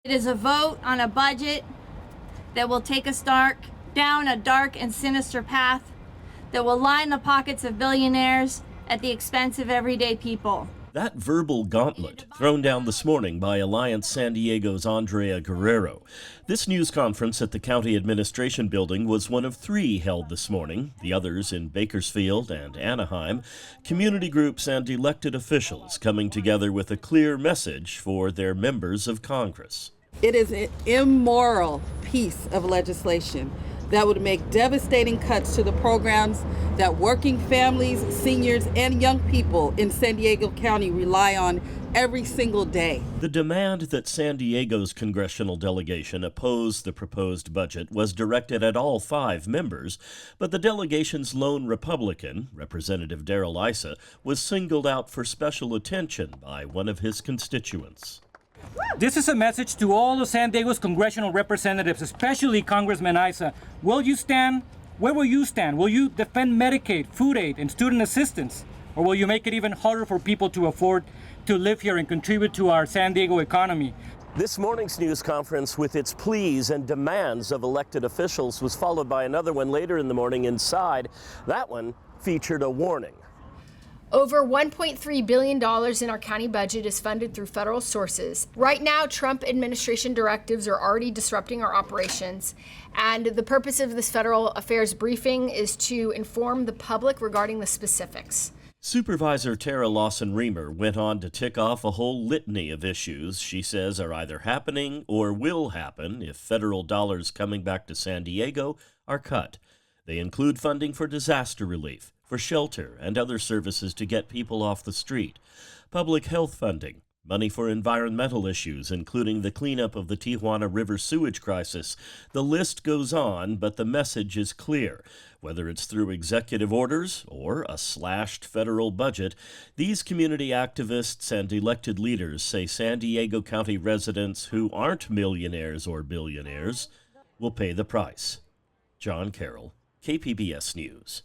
It is a vote on a budget that will take us down a dark and sinister path that will line the pockets of billionaires at the expense of everyday people. That verbal gauntlet thrown down this morning by Alliance San Diego's Andrea Guerrero. This news conference at the County Administration Building was one of 3 held this morning, the others in Bakersfield and Anaheim. Community groups and elected officials coming together with a clear message for their members of Congress. It is an immoral piece of legislation that would make devastating cuts to the programs that working families, seniors, and young people in San Diego County rely on every single day. The demand that San Diego's congressional delegation oppose the proposed budget was directed at all 5 members, but the delegation's lone Republican, Representative Darrell Issa, was singled out for special attention by one of his constituents. This is a message to all of San Diego's congressional representatives, especially Congressman Issa. Will you stand? Where will you stand? Will you defend Medicaid, food aid, and student assistance? Or will you make it even harder for people to afford to live here and contribute to our San Diego economy? This morning's news conference, with its pleas and demands of elected officials, was followed by another one later in the morning inside. That one featured a warning. Over $1.3 billion in our county budget is funded through federal sources. Right now, Trump administration directives are already disrupting our operations, and the purpose of this federal affairs briefing is to inform the public regarding the specifics. Supervisor Tara Lawson-Remer went on to tick off a whole litany of issues she says are either happening or will happen if federal dollars coming back to San Diego are cut. They include funding for disaster relief, for shelter and other services to get people off the street, public health funding, money for environmental issues, including the cleanup of the Tijuana River sewage crisis. The list goes on, but the message is clear. Whether it's through executive orders or a slashed federal budget, these community activists and elected leaders say San Diego County residents who aren't millionaires or billionaires will pay the price. John Carroll, KPBS News.